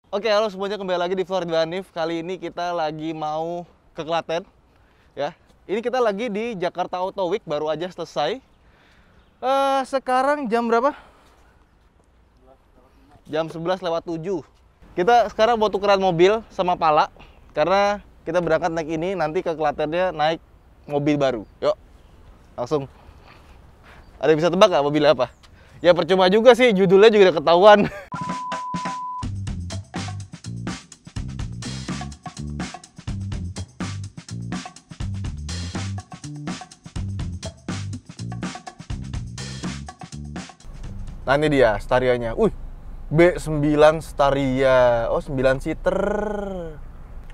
Oke, halo semuanya, kembali lagi di Florida Hanif. Kali ini kita lagi mau ke Klaten, ya. Ini kita lagi di Jakarta Auto Week, baru aja selesai. Sekarang jam berapa? Jam 11:07. Kita sekarang mau tukeran mobil sama Pala, karena kita berangkat naik ini, nanti ke Klatennya naik mobil baru. Yuk, langsung. Ada yang bisa tebak nggak mobilnya apa? Ya percuma juga sih, judulnya juga udah ketahuan. Nah ini dia Starianya. B9 Staria. Oh 9 seater.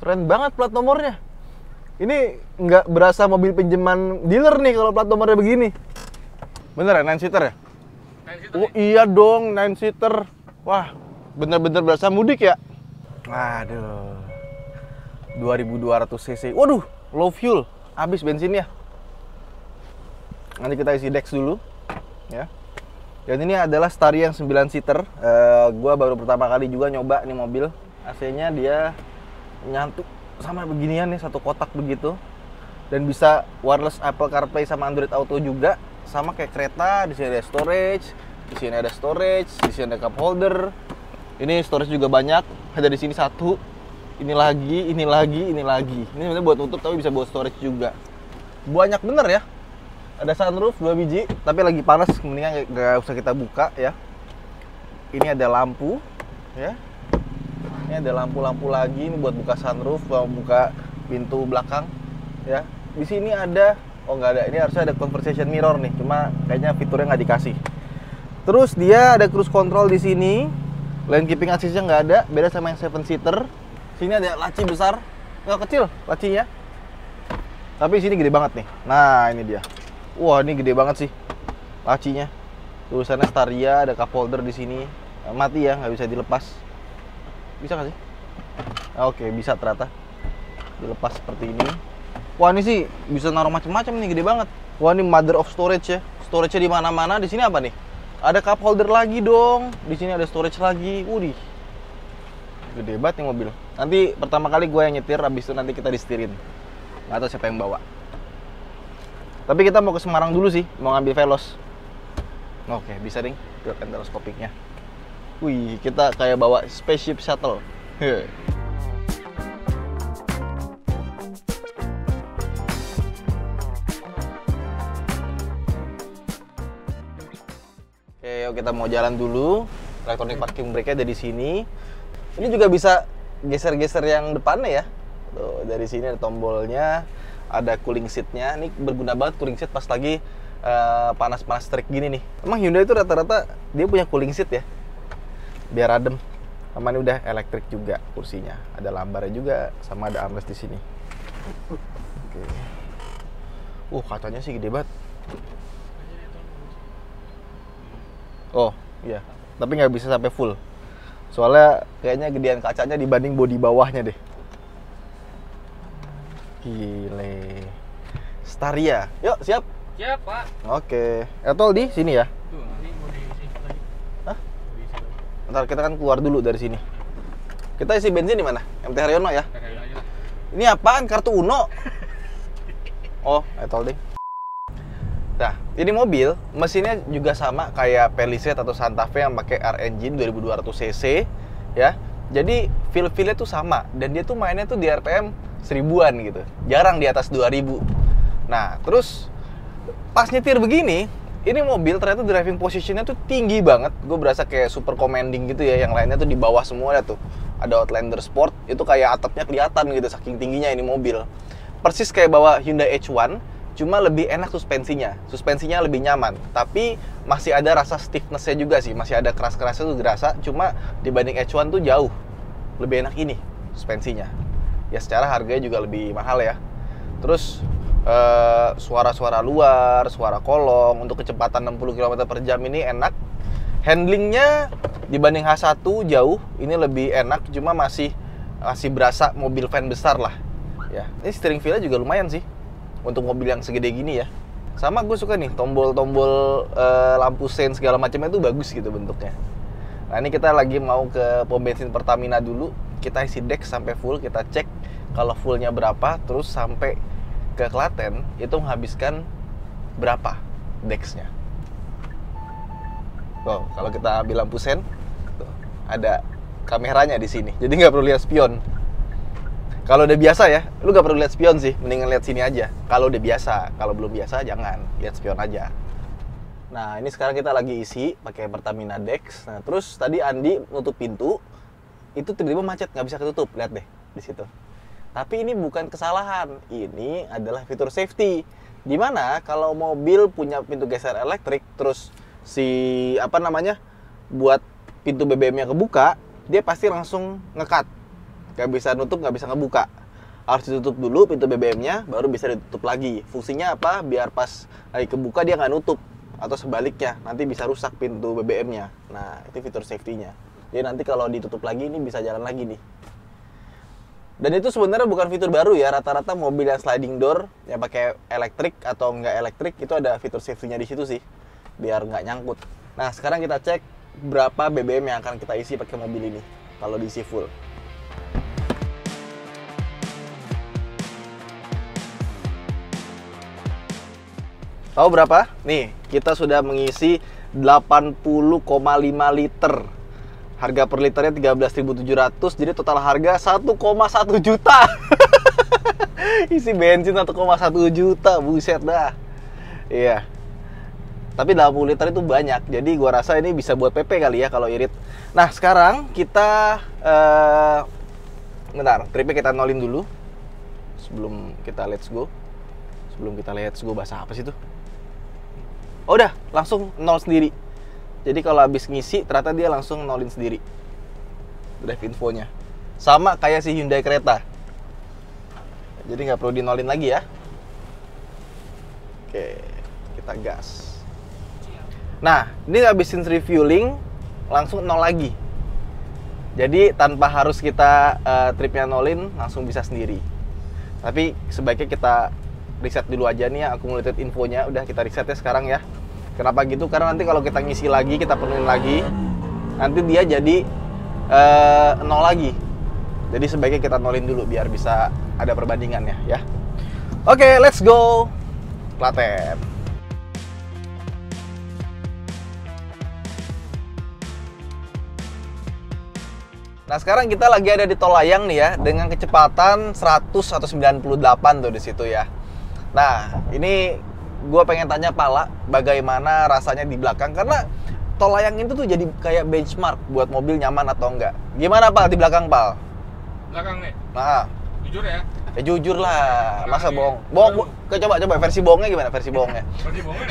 Keren banget plat nomornya. Ini nggak berasa mobil pinjaman dealer nih kalau plat nomornya begini. Bener ya 9 seater ya? 9 seater oh iya dong 9 seater. Wah bener-bener berasa mudik ya. Aduh 2200 cc. Waduh low fuel. Habis bensinnya. Nanti kita isi dex dulu ya. Dan ini adalah Staria yang 9 seater. Gua baru pertama kali juga nyoba nih mobil. AC-nya dia nyatu sama beginian nih, satu kotak begitu. Dan bisa wireless Apple CarPlay sama Android Auto juga. Sama kayak kereta, di sini ada storage, di sini ada storage, di sini ada cup holder. Ini storage juga banyak. Ada di sini satu. Ini lagi, ini lagi, ini lagi. Ini sebenarnya buat tutup tapi bisa buat storage juga. Banyak bener ya. Ada sunroof 2 biji, tapi lagi panas, mendingan nggak usah kita buka ya. Ini ada lampu, ya. Ini ada lampu-lampu lagi, ini buat buka sunroof, buka pintu belakang, ya. Di sini ada, oh nggak ada, ini harusnya ada conversation mirror nih, cuma kayaknya fiturnya nggak dikasih. Terus dia ada cruise control di sini, lane keeping assist-nya nggak ada, beda sama yang 7 seater. Sini ada laci besar, nggak kecil lacinya, tapi sini gede banget nih. Nah ini dia. Wah ini gede banget sih lacinya. Tulisannya Staria, ada cup holder di sini. Mati ya, nggak bisa dilepas. Bisa nggak sih? Oke, bisa ternyata. Dilepas seperti ini. Wah ini sih bisa naruh macam-macam nih, gede banget. Wah ini mother of storage ya. Storage-nya di mana-mana. Di sini apa nih? Ada cup holder lagi dong. Di sini ada storage lagi. Wih, gede banget nih mobil. Nanti pertama kali gue yang nyetir, habis itu nanti kita disetirin. Nggak tahu siapa yang bawa. Tapi kita mau ke Semarang dulu sih, mau ngambil Veloz. Oke, bisa ding, gerakan teleskopiknya. Wih, kita kayak bawa spaceship shuttle. Oke, yuk kita mau jalan dulu. Electronic parking brake-nya ada di sini. Ini juga bisa geser-geser yang depannya ya. Tuh, dari sini ada tombolnya. Ada cooling seat-nya. Ini berguna banget cooling seat pas lagi panas-panas terik gini nih. Emang Hyundai itu rata-rata dia punya cooling seat ya, biar adem. Sama ini udah elektrik juga kursinya. Ada lambarnya juga, sama ada armrest di sini. Oke. Kacanya sih gede banget. Oh iya, tapi nggak bisa sampai full. Soalnya kayaknya gedean kacanya dibanding bodi bawahnya deh. Gile. Staria. Yuk, siap? Siap, Pak. Oke. Etol di sini ya? Tuh, nanti mau diisi lagi. Hah? Bentar, kita kan keluar dulu dari sini. Kita isi bensin di mana? MT Haryono ya? Ini apaan? Kartu Uno? Oh, etol ding. Nah, ini mobil, mesinnya juga sama kayak Palisade atau Santa Fe yang pakai R engine 2200 cc ya. Jadi feel-nya tuh sama, dan dia tuh mainnya tuh di RPM 1000-an gitu. Jarang di atas 2000. Nah, terus pas nyetir begini, ini mobil ternyata driving positionnya tuh tinggi banget. Gue berasa kayak super commanding gitu ya. Yang lainnya tuh di bawah semua tuh. Ada Outlander Sport, itu kayak atapnya kelihatan gitu saking tingginya ini mobil. Persis kayak bawa Hyundai H1, cuma lebih enak suspensinya. Suspensinya lebih nyaman, tapi masih ada rasa stiffness-nya juga sih. Masih ada keras-kerasnya tuh gerasa, cuma dibanding H1 tuh jauh lebih enak ini suspensinya. Ya secara harganya juga lebih mahal ya. Terus suara-suara luar, suara kolong, untuk kecepatan 60 km per jam ini enak. Handlingnya dibanding H1 jauh, ini lebih enak, cuma masih berasa mobil van besar lah. Ya, ini steering wheel-nya juga lumayan sih untuk mobil yang segede gini ya. Sama gue suka nih tombol-tombol lampu sein segala macamnya itu bagus gitu bentuknya. Nah ini kita lagi mau ke pom bensin Pertamina dulu. Kita isi Dex sampai full, kita cek kalau fullnya berapa, terus sampai ke Klaten itu menghabiskan berapa Dexnya. Oh, kalau kita ambil lampu sen, tuh, ada kameranya di sini, jadi nggak perlu lihat spion. Kalau udah biasa ya, lu nggak perlu lihat spion sih, mendingan lihat sini aja. Kalau udah biasa, kalau belum biasa jangan lihat spion aja. Nah ini sekarang kita lagi isi pakai Pertamina Dex. Nah terus tadi Andi nutup pintu, itu tiba-tiba macet, nggak bisa ketutup. Lihat deh di situ. Tapi ini bukan kesalahan, ini adalah fitur safety. Dimana kalau mobil punya pintu geser elektrik, terus buat pintu BBM-nya kebuka, dia pasti langsung ngekat. Nggak bisa nutup, nggak bisa ngebuka. Harus ditutup dulu pintu BBM-nya, baru bisa ditutup lagi. Fungsinya apa? Biar pas lagi kebuka dia nggak nutup. Atau sebaliknya, nanti bisa rusak pintu BBM-nya. Nah, itu fitur safety-nya. Jadi nanti kalau ditutup lagi, ini bisa jalan lagi nih. Dan itu sebenarnya bukan fitur baru ya. Rata-rata mobil yang sliding door, yang pakai elektrik atau nggak elektrik, itu ada fitur safety-nya di situ sih. Biar nggak nyangkut. Nah, sekarang kita cek berapa BBM yang akan kita isi pakai mobil ini. Kalau diisi full. Tahu berapa? Nih, kita sudah mengisi 80,5 liter. Harga per liternya 13.700, jadi total harga 1,1 juta. Isi bensin 1,1 juta, buset dah. Iya. Tapi 80 liter itu banyak, jadi gua rasa ini bisa buat PP kali ya kalau irit. Nah, sekarang kita bentar, tripnya kita nolin dulu. Sebelum kita let's go. Bahasa apa sih itu? Oh udah, langsung nol sendiri. Jadi kalau habis ngisi, ternyata dia langsung nolin sendiri drive infonya. Sama kayak si Hyundai Creta. Jadi nggak perlu dinolin lagi ya. Oke, kita gas. Nah, ini habisin refueling, langsung nol lagi. Jadi tanpa harus kita tripnya nolin, langsung bisa sendiri. Tapi sebaiknya kita reset dulu aja nih ya, accumulated infonya. Udah kita reset ya sekarang ya. Kenapa gitu? Karena nanti kalau kita ngisi lagi, kita penuhin lagi, nanti dia jadi nol lagi. Jadi sebaiknya kita nolin dulu biar bisa ada perbandingannya ya. Oke, let's go Klaten. Nah sekarang kita lagi ada di tol layang nih ya, dengan kecepatan 100 atau 98 tuh di situ ya. Nah ini gue pengen tanya Pala, bagaimana rasanya di belakang, karena tol layang itu tuh jadi kayak benchmark buat mobil nyaman atau enggak. Gimana Pal di belakang Pal? Belakang nih? Nah, jujur ya? Ya jujur lah, masa bohong? Coba versi bohongnya gimana? Versi bohongnya? Versi bohongnya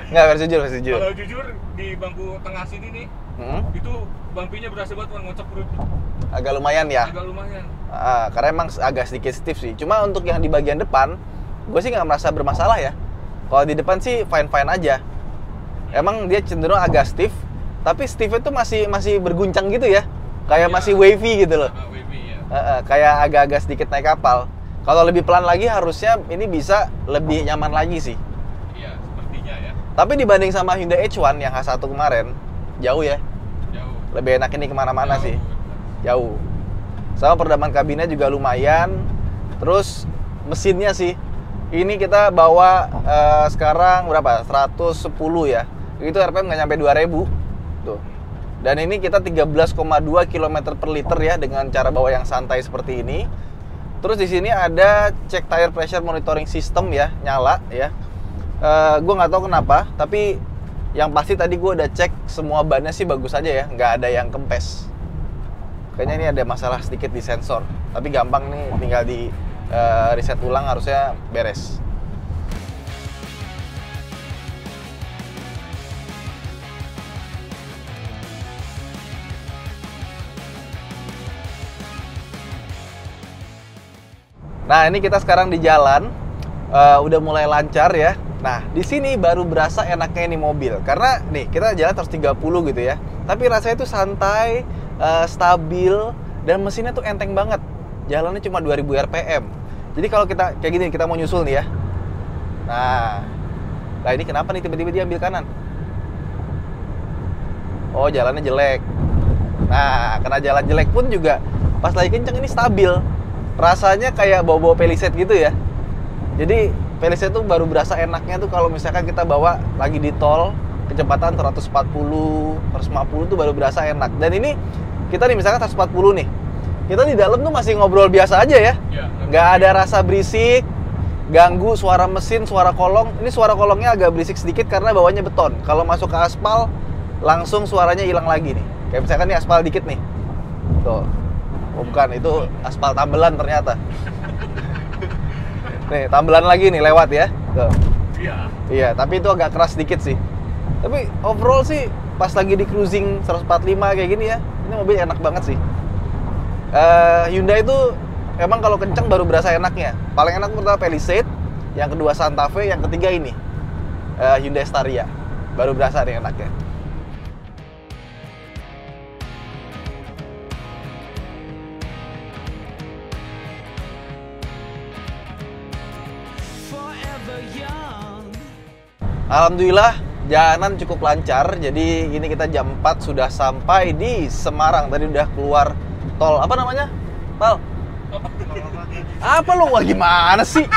Nggak, versi jujur. Kalau jujur, di bangku tengah sini nih, itu bampinya berasa banget ngocok perut. Agak lumayan ya? Agak lumayan. Karena emang agak sedikit stiff sih. Cuma untuk yang di bagian depan, gue sih nggak merasa bermasalah ya. Kalau di depan sih fine-fine aja. Emang dia cenderung agak stiff, tapi stiffnya tuh masih berguncang gitu ya. Kayak masih wavy gitu loh. Wavy ya. Kayak agak-agak sedikit naik kapal. Kalau lebih pelan lagi harusnya ini bisa lebih nyaman lagi sih. Iya, sepertinya ya. Tapi dibanding sama Hyundai H1 yang H1 kemarin, jauh ya. Jauh. Lebih enak ini kemana-mana sih. Jauh. Sama peredaman kabinnya juga lumayan. Terus mesinnya sih. Ini kita bawa sekarang berapa? 110 ya. Itu RPM nggak nyampe 2000. Tuh. Dan ini kita 13,2 km per liter ya, dengan cara bawa yang santai seperti ini. Terus di sini ada cek tire pressure monitoring system ya, nyala ya. Gue nggak tahu kenapa, tapi yang pasti tadi gue udah cek semua bannya sih bagus aja ya, nggak ada yang kempes. Kayaknya ini ada masalah sedikit di sensor, tapi gampang nih, tinggal di reset ulang harusnya beres. Nah ini kita sekarang di jalan, udah mulai lancar ya. Nah di sini baru berasa enaknya ini mobil, karena nih kita jalan 130 gitu ya. Tapi rasanya tuh santai, stabil, dan mesinnya tuh enteng banget. Jalannya cuma 2000 rpm. Jadi kalau kita kayak gini, kita mau nyusul nih ya. Nah ini kenapa nih tiba-tiba dia ambil kanan? oh jalannya jelek. Nah, kena jalan jelek pun juga pas lagi kenceng ini stabil. Rasanya kayak bawa-bawa Palisade gitu ya. Jadi Palisade tuh baru berasa enaknya tuh kalau misalkan kita bawa lagi di tol, kecepatan 140, 150 tuh baru berasa enak. Dan ini kita nih misalkan 140 nih. Kita di dalam tuh masih ngobrol biasa aja ya. Nggak ada rasa berisik, ganggu suara mesin, suara kolong. Ini suara kolongnya agak berisik sedikit karena bawahnya beton. Kalau masuk ke aspal, langsung suaranya hilang lagi nih. Kayak misalkan nih aspal dikit nih. Tuh. Oh, bukan, itu aspal tambelan ternyata. Nih, tambelan lagi nih lewat ya. Tuh. Iya, tapi itu agak keras sedikit sih. Tapi overall sih pas lagi di cruising 145 kayak gini ya, ini mobil enak banget sih. Hyundai itu emang kalau kenceng baru berasa enaknya. Paling enak pertama Palisade, yang kedua Santa Fe, yang ketiga ini Hyundai Staria. Baru berasa nih enaknya. Alhamdulillah jalanan cukup lancar. Jadi ini kita jam 4 sudah sampai di Semarang. Tadi udah keluar tol apa namanya? Pal? Apa lu? Wah gimana sih?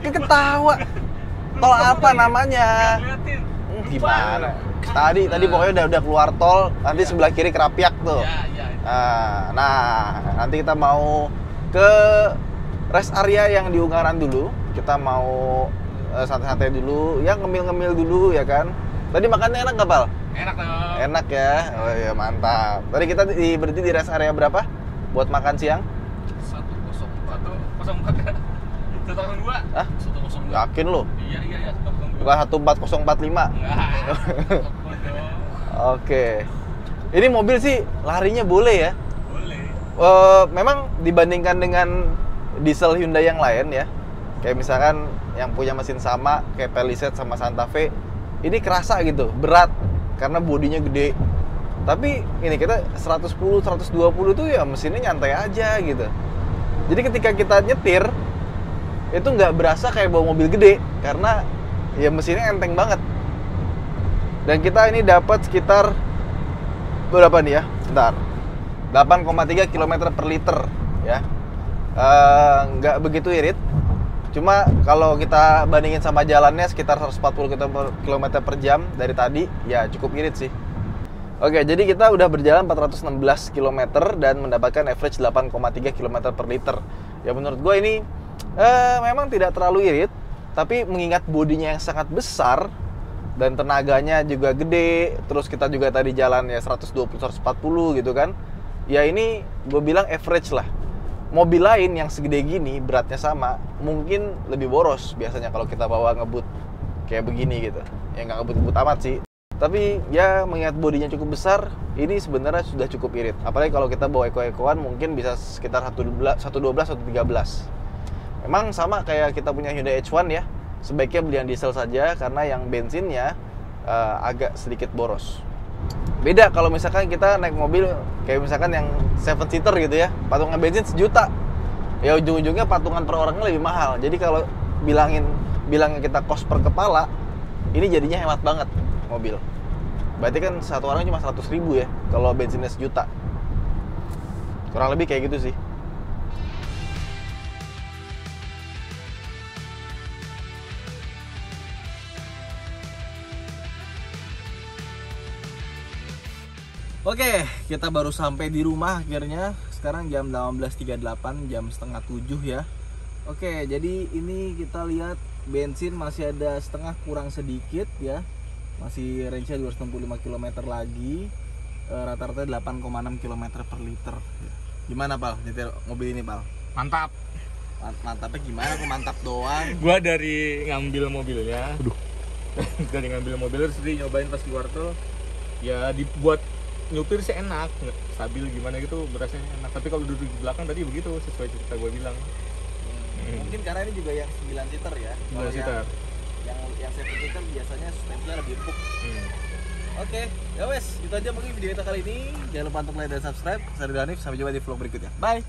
Ketawa. Tol apa namanya? Gimana? Tadi pokoknya udah keluar tol. Nanti sebelah kiri Kerapiak tuh. Nah, nanti kita mau ke rest area yang di Ungaran dulu. Kita mau santai-santai dulu, ya ngemil-ngemil dulu ya kan. Tadi makannya enak nggak, Pal? Enak dong. Enak ya, oh iya mantap. Tadi kita berhenti di rest area berapa? Buat makan siang? 104 ya? 102? Hah? 102. Yakin lo? Iya, 102. Bukan 14045? Enggak. Oke. Ini mobil sih larinya boleh ya? Boleh. Memang dibandingkan dengan diesel Hyundai yang lain ya, kayak misalkan yang punya mesin sama kayak Palisade sama Santa Fe, ini kerasa gitu, berat karena bodinya gede. Tapi ini kita 110, 120 tuh ya mesinnya nyantai aja gitu. Jadi ketika kita nyetir itu nggak berasa kayak bawa mobil gede karena ya mesinnya enteng banget. Dan kita ini dapat sekitar berapa nih ya? Bentar. 8,3 km per liter ya. Nggak begitu irit. Cuma kalau kita bandingin sama jalannya sekitar 140 km per jam dari tadi, ya cukup irit sih. Oke, jadi kita udah berjalan 416 km dan mendapatkan average 8,3 km per liter. Ya menurut gue ini memang tidak terlalu irit, tapi mengingat bodinya yang sangat besar dan tenaganya juga gede, terus kita juga tadi jalan ya 120-140 gitu kan. Ya ini gue bilang average lah. Mobil lain yang segede gini, beratnya sama, mungkin lebih boros biasanya kalau kita bawa ngebut kayak begini gitu. Ya nggak ngebut-ngebut amat sih. Tapi ya mengingat bodinya cukup besar, ini sebenarnya sudah cukup irit. Apalagi kalau kita bawa eko-ekoan mungkin bisa sekitar 112, 113. Memang sama kayak kita punya Hyundai H1 ya. Sebaiknya beli yang diesel saja karena yang bensinnya agak sedikit boros. Beda kalau misalkan kita naik mobil kayak misalkan yang 7-seater gitu ya, patungan bensin 1 juta. Ya ujung-ujungnya patungan per orangnya lebih mahal. Jadi kalau bilangnya kita kos per kepala, ini jadinya hemat banget mobil. Berarti kan satu orang cuma 100.000 ya kalau bensinnya 1 juta. Kurang lebih kayak gitu sih. Oke, kita baru sampai di rumah akhirnya. Sekarang jam 18.38, jam setengah 7 ya. Oke, jadi ini kita lihat bensin masih ada setengah kurang sedikit ya. Masih range-nya 265 km lagi. Rata-rata 8,6 km per liter. Gimana, Pal? Nyetir mobil ini, Pal? Mantap. Mantapnya gimana? Aku mantap doang. Gua dari ngambil mobilnya. Dari ngambil mobilnya terus nyobain pas di wartel. Ya dibuat nyupir sih enak, stabil gimana gitu, berasanya enak. Tapi kalau duduk di belakang tadi begitu, sesuai cerita gue bilang. Mungkin karena ini juga yang 9-seater ya. 9-seater. Yang 7-seater biasanya suspensinya lebih empuk. Oke, ya wes, itu aja mungkin video kita kali ini. Jangan lupa untuk like dan subscribe. Saya Ridho Hanif, sampai jumpa di vlog berikutnya. Bye.